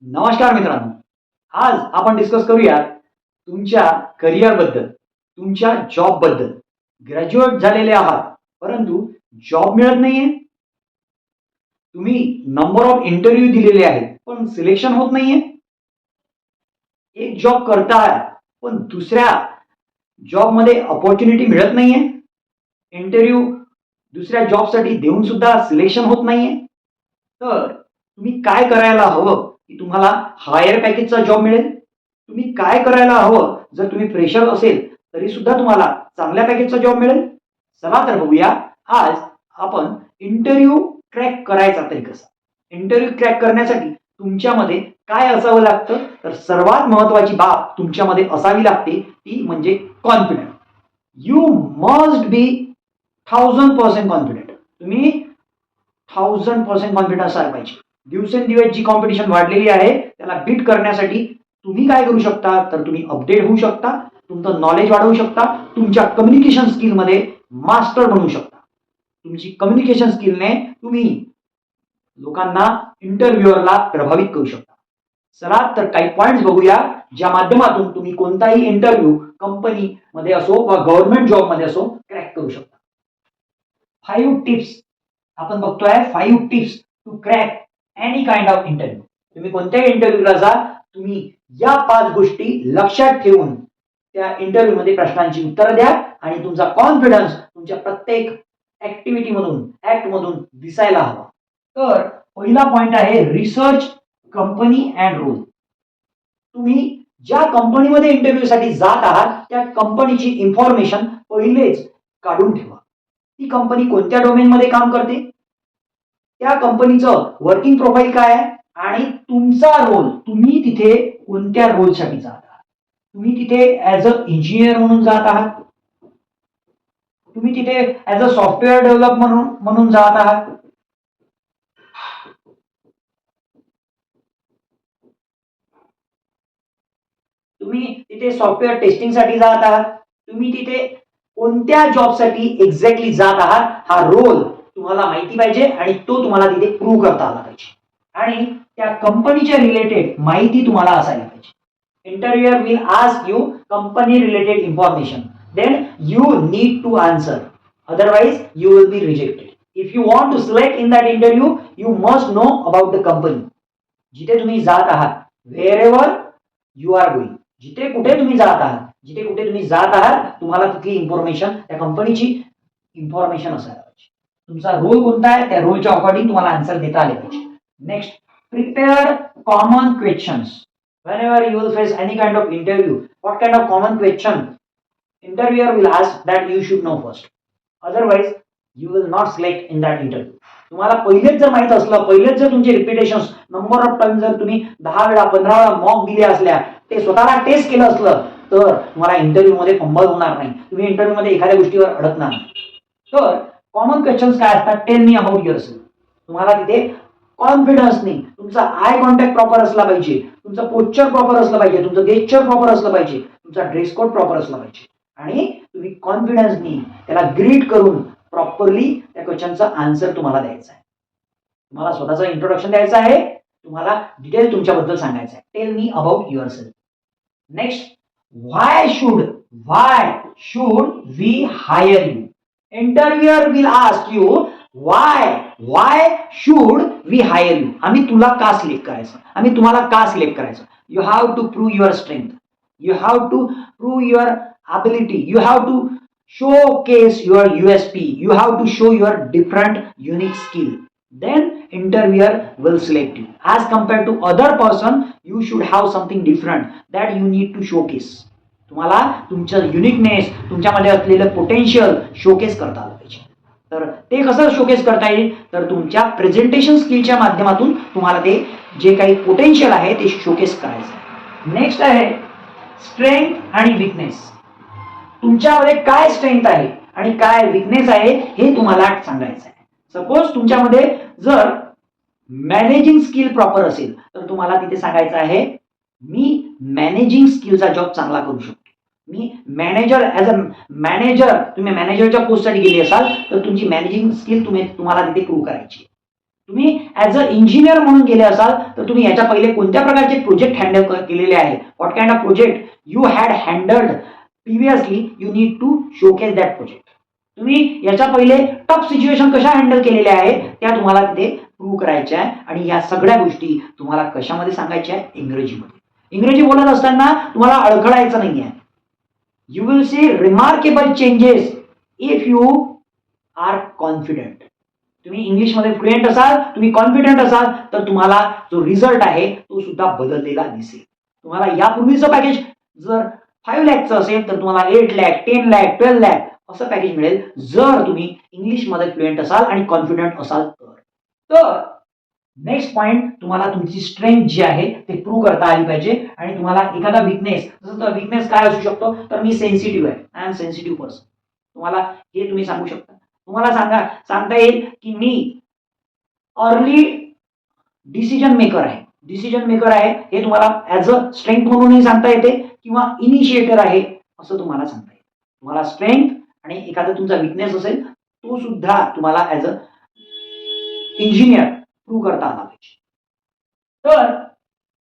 नमस्कार मित्रांनो. आज आपण डिस्कस करूया तुमच्या करिअर बद्दल, तुमच्या जॉब बद्दल. ग्रॅज्युएट झालेले आहात परंतु जॉब मिळत नाहीये. तुम्ही नंबर ऑफ इंटरव्ह्यू दिलेले आहेत पण सिलेक्शन होत नाहीये. एक जॉब करताय पण दुसऱ्या जॉबमध्ये अपॉर्च्युनिटी मिळत नाहीये. इंटरव्ह्यू दुसऱ्या जॉबसाठी देऊन सुद्धा सिलेक्शन होत नाहीये. तर तुम्ही काय करायला हवं की तुम्हाला हायर पॅकेजचा जॉब मिळेल? तुम्ही काय करायला हवं जर तुम्ही फ्रेशर असेल तरी सुद्धा तुम्हाला चांगल्या पॅकेजचा जॉब मिळेल? चला तर बघूया आज आपण इंटरव्ह्यू क्रॅक करायचा तरी कसा. इंटरव्ह्यू क्रॅक करण्यासाठी तुमच्यामध्ये काय असावं लागतं? तर सर्वात महत्वाची बाब तुमच्यामध्ये असावी लागते ती म्हणजे confident. You must be 1000% confident. तुम्ही 1000% कॉन्फिडंट असायला पाहिजे. दिवसेंदिवस जी कॉम्पिटिशन वाढलेली आहे त्याला बीट करण्यासाठी तुम्ही काय करू शकता? तर तुम्ही अपडेट होऊ शकता, तुमचं नॉलेज वाढवू शकता, तुमच्या कम्युनिकेशन स्किलमध्ये मास्टर बनवू शकता. तुमची कम्युनिकेशन स्किलने तुम्ही लोकांना इंटरव्ह्युअरला प्रभावित करू शकता. चला तर काही पॉइंट्स बघूया ज्या माध्यमातून तुम्ही कोणताही इंटरव्ह्यू कंपनीमध्ये असो वा गव्हर्नमेंट जॉबमध्ये असो क्रॅक करू शकता. 5 टिप्स आपण बघतोय. 5 tips to crack any kind of interview. तुम्ही कोणत्याही इंटरव्ह्यूला जा, तुम्ही या 5 गोष्टी लक्षात ठेवून त्या इंटरव्ह्यू मध्ये प्रश्नांची उत्तरं द्या आणि तुमचा कॉन्फिडन्स तुमच्या प्रत्येक ऍक्टिव्हिटी मधून ऍक्ट मधून दिसायला हवा. तर पहिला पॉइंट आहे रिसर्च कंपनी अँड रोल. तुम्ही ज्या कंपनीमध्ये इंटरव्ह्यू साठी जात आहात त्या कंपनीची इन्फॉर्मेशन पहिलेच काढून ठेवा. ती कंपनी कोणत्या डोमेनमध्ये काम करते, त्या कंपनीचं वर्किंग प्रोफाईल काय आहे आणि तुमचा रोल, तुम्ही तिथे कोणत्या रोलसाठी जात आहात. तुम्ही तिथे ऍज अ इंजिनियर म्हणून जात आहात, तुम्ही तिथे ऍज अ सॉफ्टवेअर डेव्हलप म्हणून जात आहात, तुम्ही तिथे सॉफ्टवेअर टेस्टिंगसाठी जात आहात, तुम्ही तिथे कोणत्या जॉबसाठी एक्झॅक्टली जात आहात हा रोल तुम्हाला माहिती पाहिजे आणि तो तुम्हाला तिथे प्रूव्ह करता आला पाहिजे आणि त्या कंपनीच्या रिलेटेड माहिती तुम्हाला असायला पाहिजे. Interviewer will ask you company related information, then you need to answer, otherwise you will be rejected. If you want to select in that interview you must know about the company. जिथे तुम्ही जात आहात, wherever you are going, जिथे कुठे तुम्ही जात आहात, जिथे कुठे तुम्ही जात आहात तुम्हाला तिथली इन्फॉर्मेशन, त्या कंपनीची इन्फॉर्मेशन असायला पाहिजे. तुमचा रोल कोणता आहे त्या रोलच्या अकॉर्डिंग तुम्हाला आन्सर देता आले पाहिजे. Next, prepare common questions. whenever you will face any kind of interview, what kind of common question interviewer will ask, that you should know first, otherwise you will not select in that interview. तुम्हाला पहिलेच जर माहित असलं, पहिलेच जर तुमचे repetition number of time जर तुम्ही 10 वेळा 15 वेळा मॉक दिले असल्या, ते स्वतःला टेस्ट केलं असलं तर तुम्हाला इंटरव्ह्यू मध्ये फंबल होणार नाही, तुम्ही इंटरव्ह्यू मध्ये एखाद्या गोष्टीवर अडकणार नाही. तर कॉमन क्वेश्चन्स काय असतात? Tail me about yourself. तुम्हाला तिथे कॉन्फिडन्स नाही, तुमचा आय कॉन्टॅक्ट प्रॉपर असला पाहिजे, तुमचं पोस्चर प्रॉपर असलं पाहिजे, तुमचं गेस्चर प्रॉपर असलं पाहिजे, तुमचा ड्रेस कोड प्रॉपर असला पाहिजे आणि तुम्ही कॉन्फिडन्सनी त्याला ग्रीट करून प्रॉपरली त्या क्वेश्चनचा आन्सर तुम्हाला द्यायचा आहे. तुम्हाला स्वतःचं इंट्रोडक्शन द्यायचं आहे, तुम्हाला डिटेल तुमच्याबद्दल सांगायचं आहे. Tell me about yourself. Next, why should we hire you. Interviewer will ask you why should we hire you. आम्ही तुला का सिलेक्ट करायचं, आम्ही तुम्हाला का सिलेक्ट करायचं. You have to prove your strength, you have to prove your ability, you have to showcase your USP, you have to show your different unique skill, then interviewer will select you. As compared to other person, you should have something different that you need to showcase. तुम्हाला तुमचं uniqueness, तुमच्यामध्ये असलेलं potential showcase करता आलं पाहिजे. तर ते कसं शोकेस करता येईल? तर तुमच्या प्रेझेंटेशन स्किलच्या माध्यमातून तुम्हाला ते जे काही पोटेन्शियल आहे ते शोकेस करायचं. नेक्स्ट आहे स्ट्रेंथ आणि विकनेस. तुमच्यामध्ये काय स्ट्रेंथ आहे आणि काय विकनेस आहे हे तुम्हाला सांगायचं आहे. सपोज तुमच्यामध्ये जर मॅनेजिंग स्किल प्रॉपर असेल तर तुम्हाला तिथे सांगायचं आहे मी मॅनेजिंग स्किलचा जॉब चांगला करू शकतो, मी मॅनेजर ऍज अ मॅनेजर, तुम्ही मॅनेजरच्या पोस्टसाठी गेले असाल तर तुमची मॅनेजिंग स्किल तुम्हाला तिथे प्रूव्ह करायची. तुम्ही ऍज अ इंजिनियर म्हणून गेले असाल तर तुम्ही याच्या पहिले कोणत्या प्रकारचे प्रोजेक्ट हँडल केलेले आहे, what kind of project you had handled previously, you need to showcase that project. तुम्ही याच्या पहिले टफ सिच्युएशन कशा हँडल केलेल्या आहेत त्या तुम्हाला तिथे प्रूव्ह करायच्या आहे. आणि या सगळ्या गोष्टी तुम्हाला कशामध्ये सांगायच्या आहे? इंग्रजीमध्ये. इंग्रजी बोलत असताना तुम्हाला अडखळायचं नाहीये. You will see remarkable changes if you are confident. तुम्ही इंग्लिशमध्ये फ्लुएंट असाल, तुम्ही कॉन्फिडंट असाल तर तुम्हाला जो रिझल्ट आहे तो सुद्धा बदललेला दिसेल. तुम्हाला यापूर्वीचं पॅकेज जर 5 लाखचं असेल तर तुम्हाला 8 लाख, 10 लाख, 12 लाख असं पॅकेज मिळेल जर तुम्ही इंग्लिशमध्ये फ्लुएंट असाल आणि कॉन्फिडंट असाल तर. नेक्स्ट पॉइंट, तुम्हाला तुमची स्ट्रेंथ जी आहे ते प्रूव्ह करता आली पाहिजे. आणि तुम्हाला एखादा विकनेस, जसं विकनेस काय असू शकतो तर मी सेन्सिटिव्ह आहे, आय एम सेन्सिटिव्ह पर्सन, तुम्हाला हे तुम्ही सांगू शकता. तुम्हाला सांगता येईल की मी अर्ली डिसिजन मेकर आहे, हे तुम्हाला ऍज अ स्ट्रेंथ म्हणूनही सांगता येते किंवा इनिशिएटर आहे असं तुम्हाला सांगता येईल. तुम्हाला स्ट्रेंथ आणि एखादा तुमचा विकनेस असेल तो सुद्धा तुम्हाला ऍज अ इंजिनियर प्रूव्ह करता आला पाहिजे. तर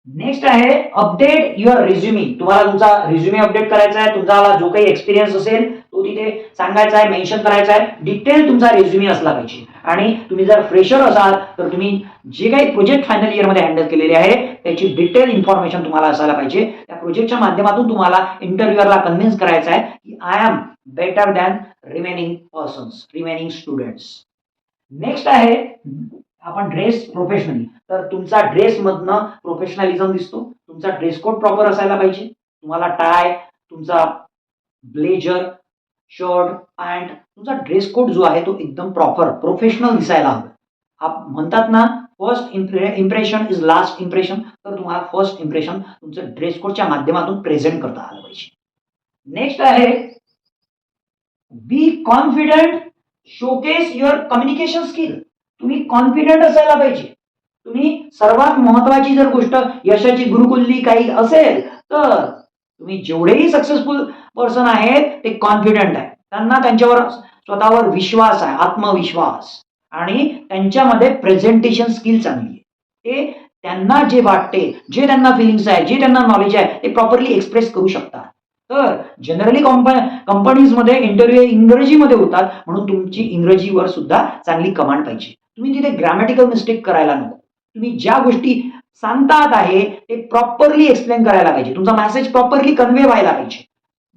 नेक्स्ट आहे अपडेट युअर रिझ्युमी. तुम्हाला तुमचा रिझ्युमी अपडेट करायचा आहे. तुमचा जो काही एक्सपिरियन्स असेल तो तिथे सांगायचा आहे, मेन्शन करायचा आहे. डिटेल तुमचा रिझ्युमी असला पाहिजे. आणि तुम्ही जर फ्रेशर असाल तर तुम्ही जे काही प्रोजेक्ट फायनल इयर मध्ये हँडल केलेले आहे त्याची डिटेल इन्फॉर्मेशन तुम्हाला असायला पाहिजे. त्या प्रोजेक्टच्या माध्यमातून तुम्हाला इंटरव्ह्यूअरला कन्व्हिन्स करायचं आहे की I am better than remaining students. Next आहे आपण ड्रेस प्रोफेशनली. तर तुमचा ड्रेस मधनं प्रोफेशनलिझम दिसतो. तुमचा ड्रेस कोड प्रॉपर असायला पाहिजे. तुम्हाला टाय, तुमचा ब्लेजर, शर्ट, पॅन्ट, तुमचा ड्रेस कोड जो आहे तो एकदम प्रॉपर प्रोफेशनल दिसायला हवा. म्हणतात ना first impression is last impression. तर तुम्हाला फर्स्ट इम्प्रेशन तुमचं ड्रेस कोडच्या माध्यमातून प्रेझेंट करता आलं पाहिजे. नेक्स्ट आहे be confident, showcase your communication skill. तुम्ही कॉन्फिडंट असायला पाहिजे. तुम्ही सर्वात महत्वाची जर गोष्ट यशाची गुरुकुल्ली काही असेल तर तुम्ही जेवढेही सक्सेसफुल पर्सन आहेत ते कॉन्फिडंट आहे. त्यांना त्यांच्यावर स्वतःवर विश्वास आहे, आत्मविश्वास, आणि त्यांच्यामध्ये प्रेझेंटेशन स्किल चांगली आहे. ते त्यांना जे वाटते, जे त्यांना फिलिंग्स आहे, जे त्यांना नॉलेज आहे ते प्रॉपरली एक्सप्रेस करू शकतात. तर जनरली कंपनीजमध्ये इंटरव्ह्यू इंग्रजीमध्ये होतात म्हणून तुमची इंग्रजीवर सुद्धा चांगली कमांड पाहिजे. तुम्ही तिथे ग्रॅमॅटिकल मिस्टेक करायला नको. तुम्ही ज्या गोष्टी सांगतात आहे ते प्रॉपरली एक्सप्लेन करायला पाहिजे. तुमचा मेसेज प्रॉपरली कन्व्हे व्हायला पाहिजे.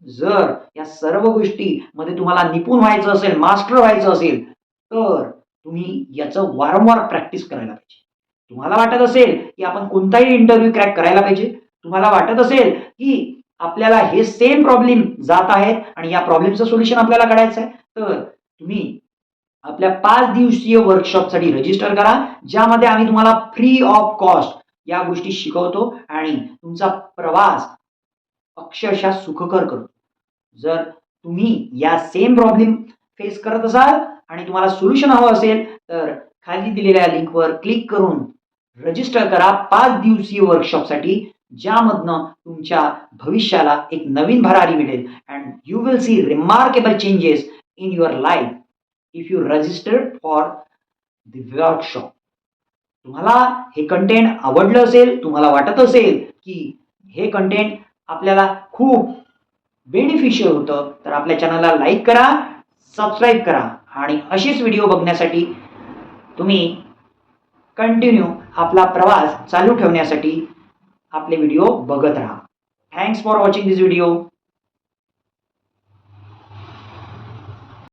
जर या सर्व गोष्टीमध्ये तुम्हाला निपुण व्हायचं असेल, मास्टर व्हायचं असेल तर तुम्ही याचं वारंवार प्रॅक्टिस करायला पाहिजे. तुम्हाला वाटत असेल की आपण कोणताही इंटरव्ह्यू क्रॅक करायला पाहिजे, तुम्हाला वाटत असेल की आपल्याला हे सेम प्रॉब्लेम जात आहेत आणि या प्रॉब्लेमचं सोल्युशन आपल्याला काढायचं आहे तर तुम्ही आपल्या 5 दिवसीय वर्कशॉपसाठी रजिस्टर करा, ज्यामध्ये आम्ही तुम्हाला फ्री ऑफ कॉस्ट या गोष्टी शिकवतो आणि तुमचा प्रवास अक्षरशः सुखकर करतो. जर तुम्ही या सेम प्रॉब्लेम फेस करत असाल आणि तुम्हाला सोल्युशन हवं असेल तर खाली दिलेल्या लिंकवर क्लिक करून रजिस्टर करा 5 दिवसीय वर्कशॉपसाठी, ज्यामधनं तुमच्या भविष्याला एक नवीन भरारी मिळेल and you will see remarkable changes in your life if you registered for the workshop. तुम्हाला हे कंटेंट आवडलं असेल, तुम्हाला वाटत असेल की हे कंटेंट आपल्याला खूप बेनिफिशियल होतं तर आपल्या चॅनलला लाईक करा, सबस्क्राईब करा आणि अशीच व्हिडिओ बघण्यासाठी तुम्ही कंटिन्यू आपला प्रवास चालू ठेवण्यासाठी आपले व्हिडिओ बघत राहा. Thanks for watching this video.